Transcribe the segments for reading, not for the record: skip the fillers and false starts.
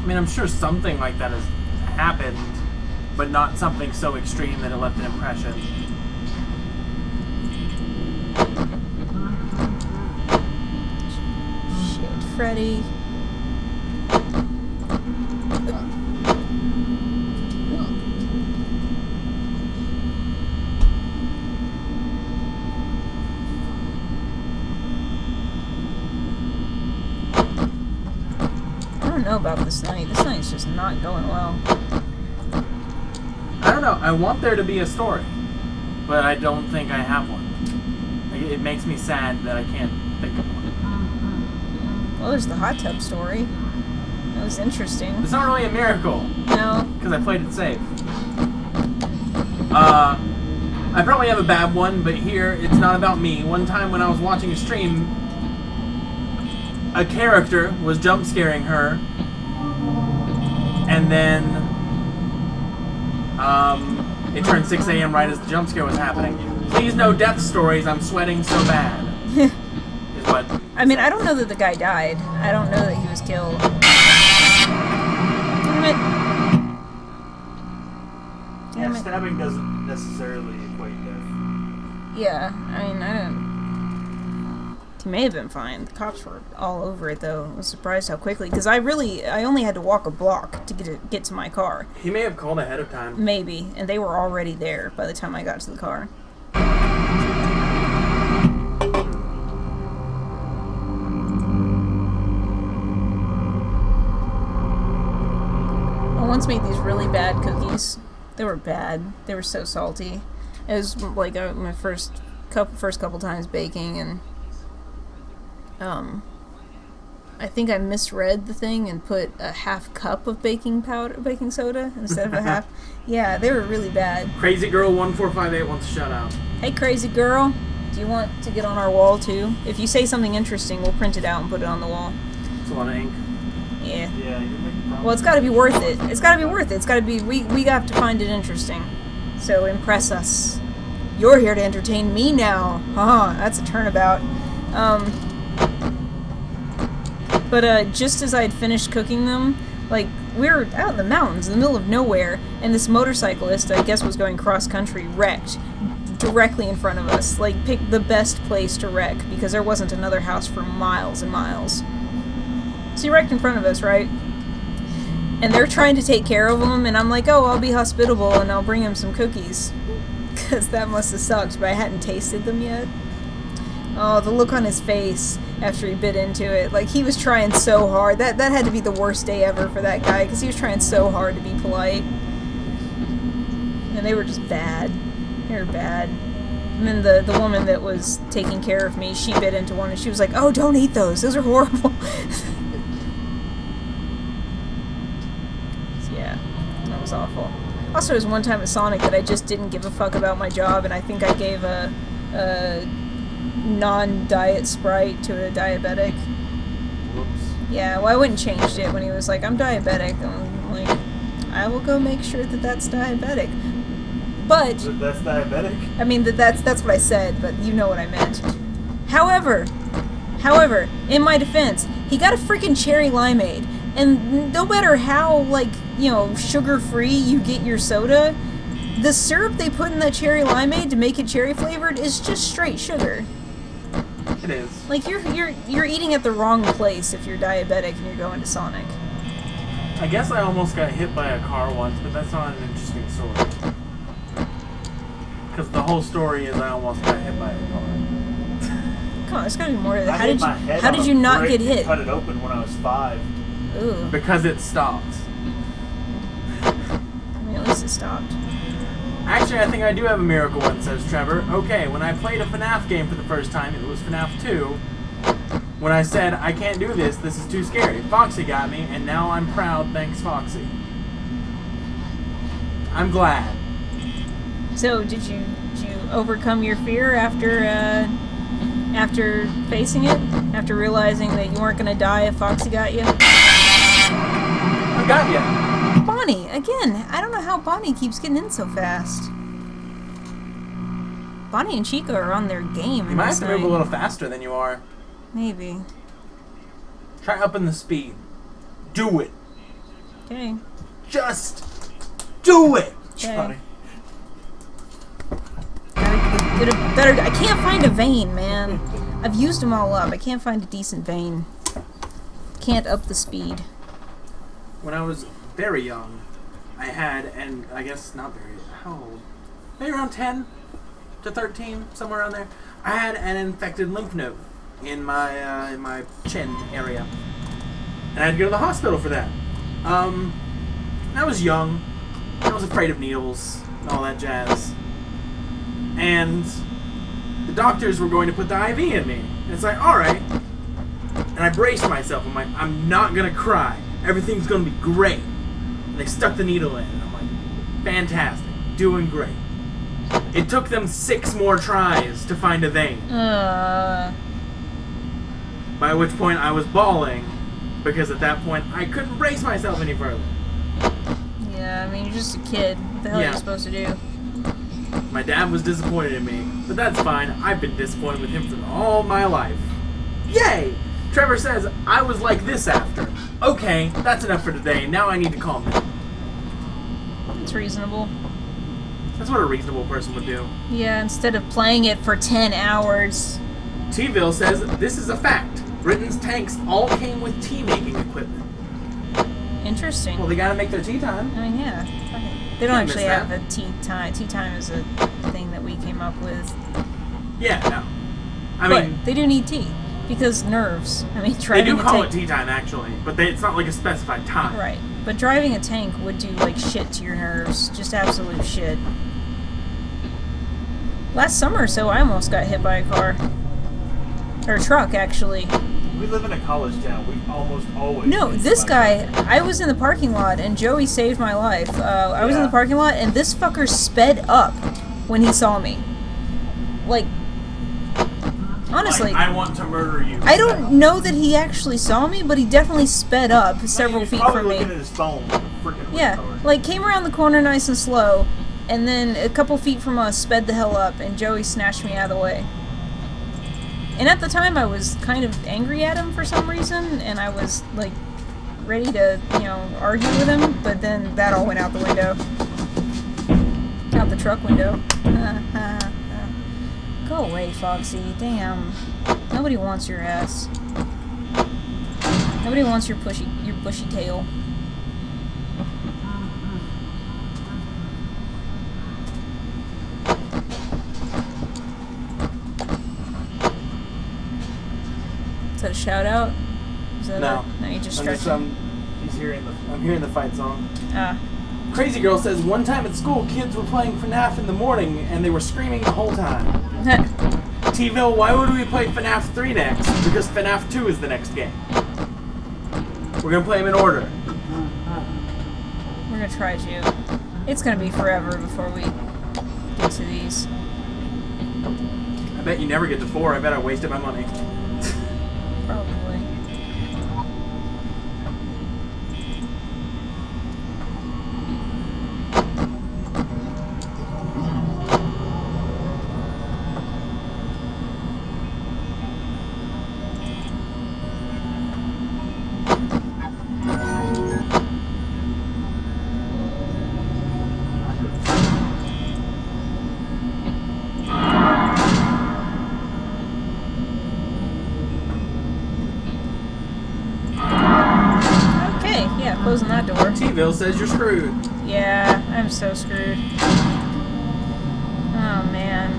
mean, I'm sure something like that has happened, but not something so extreme that it left an impression. Shit, Freddy. I don't know about this night. This night's just not going well. I don't know. I want there to be a story, but I don't think I have one. Like, it makes me sad that I can't think of one. Well, there's the hot tub story. That was interesting. It's not really a miracle, No. because I played it safe. I probably have a bad one, but here, it's not about me. One time when I was watching a stream, a character was jump scaring her, and then it turned 6 a.m. right as the jump scare was happening. Please no death stories, I'm sweating so bad. Is what. I mean, I don't know that the guy died. I don't know that he was killed. Damn it. Yeah, stabbing doesn't necessarily equate death. Yeah, I mean, I don't... He may have been fine. The cops were all over it, though. I was surprised how quickly, because I only had to walk a block to get to my car. He may have called ahead of time. Maybe, and they were already there by the time I got to the car. I once made these really bad cookies. They were bad. They were so salty. It was like my first couple times baking, and I think I misread the thing and put a half cup of baking soda instead of a half. Yeah, they were really bad. Crazy Girl 1458 wants a shout out. Hey, crazy girl, do you want to get on our wall too? If you say something interesting, we'll print it out and put it on the wall. It's a lot of ink. Yeah. Yeah, you're making problems. Well, it's got to be worth it. It's got to be worth it. It's got to be. We have to find it interesting. So impress us. You're here to entertain me now. Haha, that's a turnabout. But just as I had finished cooking them, like, we were out in the mountains, in the middle of nowhere, and this motorcyclist, I guess was going cross-country, wrecked directly in front of us. Like, picked the best place to wreck, because there wasn't another house for miles and miles. So he wrecked in front of us, right? And they're trying to take care of him, and I'm like, oh, I'll be hospitable, and I'll bring him some cookies. Because that must have sucked, but I hadn't tasted them yet. Oh, the look on his face after he bit into it. Like, he was trying so hard. That had to be the worst day ever for that guy, because he was trying so hard to be polite. And they were just bad. They were bad. And then the woman that was taking care of me, she bit into one, and she was like, oh, don't eat those. Those are horrible. So, yeah, that was awful. Also, there was one time at Sonic that I just didn't give a fuck about my job, and I think I gave a non-diet Sprite to a diabetic. Whoops. Yeah, well, I wouldn't change it when he was like, I'm diabetic. I'm like, I will go make sure that that's diabetic. But, That's diabetic? I mean, that's what I said, but you know what I meant. However, in my defense, he got a freaking cherry limeade. And no matter how, like, you know, sugar-free you get your soda, the syrup they put in that cherry limeade to make it cherry flavored is just straight sugar. It is. Like, you're eating at the wrong place if you're diabetic and you're going to Sonic. I guess I almost got hit by a car once, but that's not an interesting story. Because the whole story is I almost got hit by a car. Come on, there's gotta be more to that. I hit my head How on did a you not brick get and hit? Cut it open when I was 5. Ooh. Because it stopped. I mean, at least it stopped. Actually, I think I do have a miracle one, says Trevor. Okay, when I played a FNAF game for the first time, it was FNAF 2. When I said, I can't do this is too scary. Foxy got me, and now I'm proud, thanks Foxy. I'm glad. So, did you overcome your fear after facing it? After realizing that you weren't gonna die if Foxy got you? I got ya. Bonnie, again, I don't know how Bonnie keeps getting in so fast. Bonnie and Chica are on their game. You might have to move a little faster than you are. Maybe. Try upping the speed. Do it. Okay. Just do it. Johnny. Gotta get a better. I can't find a vein, man. I've used them all up. I can't find a decent vein. Can't up the speed. When I was very young, I had, and I guess not very, how old? Maybe around 10 to 13, somewhere around there. I had an infected lymph node in my chin area, and I had to go to the hospital for that. I was young. I was afraid of needles and all that jazz. And the doctors were going to put the IV in me. And it's like, alright. And I braced myself. I'm like, I'm not going to cry. Everything's going to be great. And they stuck the needle in. And I'm like, fantastic. Doing great. It took them 6 more tries to find a vein. By which point I was bawling. Because at that point, I couldn't brace myself any further. Yeah, I mean, you're just a kid. What the hell are Yeah. you supposed to do? My dad was disappointed in me, but that's fine. I've been disappointed with him for all my life. Yay! Trevor says I was like this after. Okay, that's enough for today. Now I need to calm down. It's reasonable. That's what a reasonable person would do. Yeah, instead of playing it for 10 hours. T-Ville says this is a fact. Britain's tanks all came with tea-making equipment. Interesting. Well, they gotta make their tea time. I mean, yeah. They don't Can't actually miss have that. a tea time. Tea time is a thing that we came up with. Yeah, no. I But mean, they do need tea. Because nerves. I mean, they driving do a call it tank. tea time, actually, but it's not like a specified time. Right. But driving a tank would do, like, shit to your nerves. Just absolute shit. Last summer or so, I almost got hit by a car. Or a truck, actually. We live in a college town. We almost always. No, get this somebody. guy, I was in the parking lot, and Joey saved my life. I was in Yeah. the parking lot, and this fucker sped up when he saw me. Like, honestly, Like, I want to murder you. I don't know that he actually saw me, but he definitely sped up several He's feet probably from me. looking at his phone. Freaking Yeah, retard. like came around the corner nice and slow, and then a couple feet from us sped the hell up, and Joey snatched me out of the way. And at the time, I was kind of angry at him for some reason, and I was like ready to, argue with him, but then that all went out the window. Out the truck window. Go away, Foxy. Damn. Nobody wants your ass. Nobody wants your bushy tail. Is that a shout out? Is that No. No, you just I'm just, stretching. I'm hearing the fight song. Ah. Crazy Girl says, one time at school, kids were playing FNAF in the morning, and they were screaming the whole time. T-Ville, why would we play FNAF 3 next? Because FNAF 2 is the next game. We're gonna play them in order. We're gonna try to. It's gonna be forever before we get to these. I bet you never get to 4. I bet I wasted my money. Probably. Okay, yeah, closing that door. T-Ville says you're screwed. Yeah, I'm so screwed. Oh man.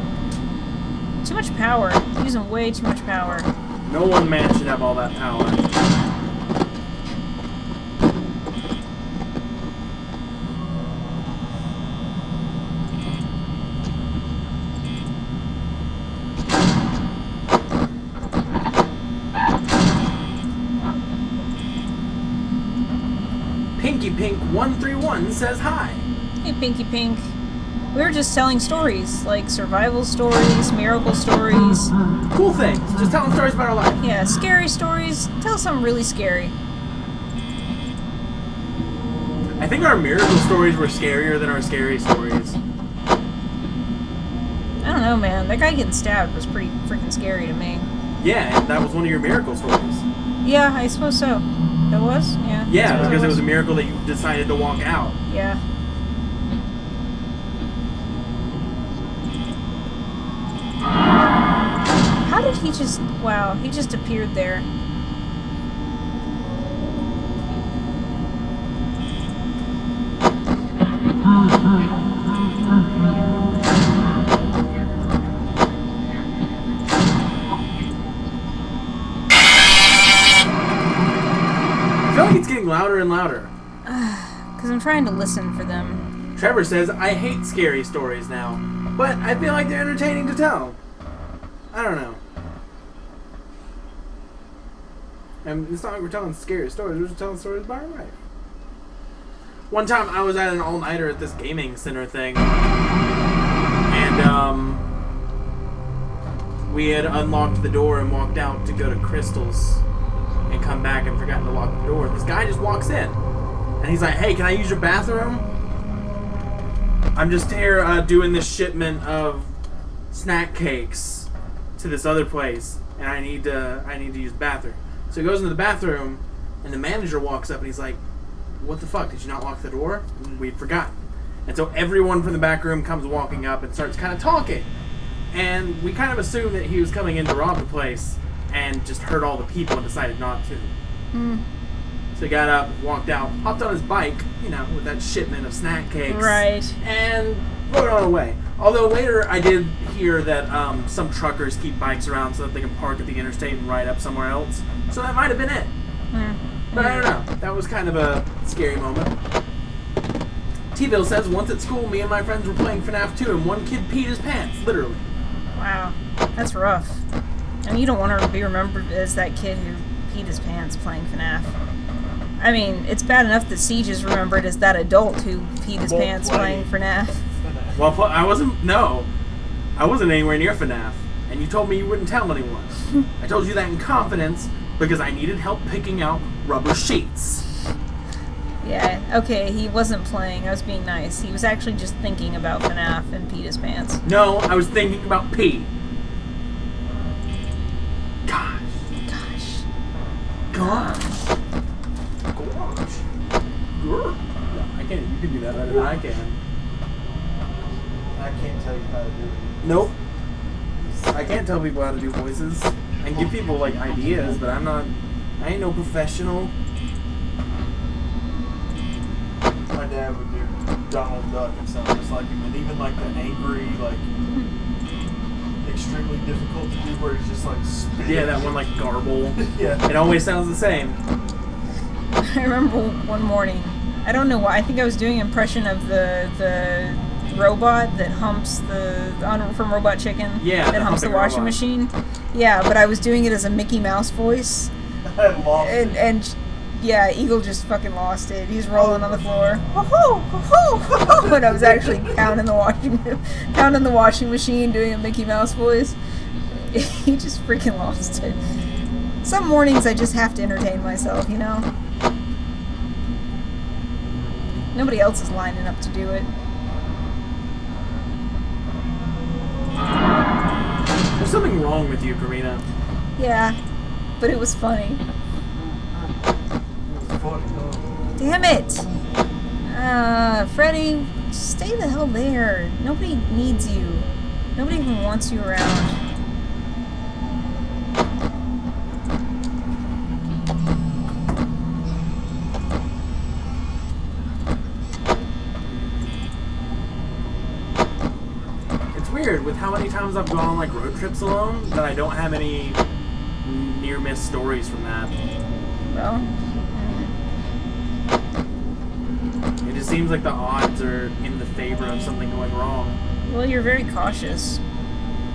Too much power. Using way too much power. No one man should have all that power. Pinky Pink 131 says hi. Hey, Pinky Pink. We were just telling stories, like survival stories, miracle stories. Cool things. Just telling stories about our life. Yeah, scary stories. Tell something really scary. I think our miracle stories were scarier than our scary stories. I don't know, man. That guy getting stabbed was pretty freaking scary to me. Yeah, and that was one of your miracle stories. Yeah, I suppose so. It was? Yeah. Yeah, that's what because it was a miracle that you decided to walk out. Yeah. How did he just... Wow, he just appeared there. I feel like it's getting louder and louder. Because I'm trying to listen for them. Trevor says, I hate scary stories now, but I feel like they're entertaining to tell. I don't know. And it's not like we're telling scary stories, we're just telling stories about our life. One time I was at an all-nighter at this gaming center thing, and we had unlocked the door and walked out to go to Crystal's and come back and forgotten to lock the door. This guy just walks in, and he's like, hey, can I use your bathroom? I'm just here doing this shipment of snack cakes to this other place, and I need to use the bathroom. So he goes into the bathroom, and the manager walks up, and he's like, what the fuck, did you not lock the door? And we'd forgotten. And so everyone from the back room comes walking up and starts kind of talking. And we kind of assumed that he was coming in to rob the place and just heard all the people and decided not to. So he got up, walked out, hopped on his bike, you know, with that shipment of snack cakes. Right. And rode on away. Although later I did hear that some truckers keep bikes around so that they can park at the interstate and ride up somewhere else. So that might have been it. But I don't know. That was kind of a scary moment. T-Ville says, once at school, me and my friends were playing FNAF 2 and one kid peed his pants, literally. Wow. That's rough. I mean, you don't want to be remembered as that kid who peed his pants playing FNAF. I mean, it's bad enough that Siege is remembered as that adult who peed his pants playing FNAF. Well, I wasn't anywhere near FNAF, and you told me you wouldn't tell anyone. I told you that in confidence because I needed help picking out rubber sheets. Yeah, okay, he wasn't playing. I was being nice. He was actually just thinking about FNAF and peed his pants. No, I was thinking about pee. Gosh. No, I can't. You can do that better than I can. I can't tell you how to do it. Nope. I can't tell people how to do voices. I can give people like ideas, but I ain't no professional. My dad would do Donald Duck and sound just like him, and even like the angry, like extremely difficult to do where he's just like spitting. Yeah, that one like garble. Yeah. It always sounds the same. I remember one morning, I don't know why, I think I was doing an impression of the robot that humps from Robot Chicken. Yeah, that humps the washing robot. machine. Yeah, but I was doing it as a Mickey Mouse voice. I lost it. And yeah, Eagle just fucking lost it. He's rolling on the floor. Ho-ho! And I was actually pounding the washing machine, doing a Mickey Mouse voice. He just freaking lost it. Some mornings I just have to entertain myself, you know? Nobody else is lining up to do it. There's something wrong with you, Karina. Yeah, but it was funny. It was funny, huh? Damn it! Freddy, stay the hell there. Nobody needs you. Nobody even wants you around. It's weird with how many times I've gone on like road trips alone that I don't have any near-miss stories from that. Well, It just seems like the odds are in the favor of something going wrong. well, you're very cautious.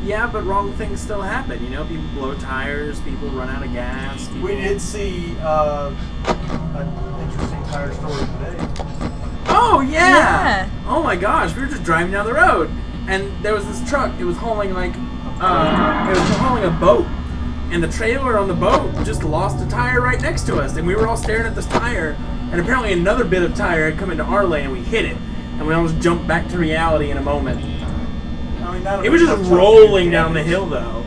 Yeah, but wrong things still happen. You know, people blow tires, people run out of gas. People... We did see an interesting tire story today. Oh yeah! Yeah. Oh my gosh, we were just driving down the road, and there was this truck. It was hauling it was hauling a boat, and the trailer on the boat just lost a tire right next to us, and we were all staring at this tire, and apparently another bit of tire had come into our lane, and we hit it, and we almost jumped back to reality in a moment. I mean, It was just rolling down the hill, though.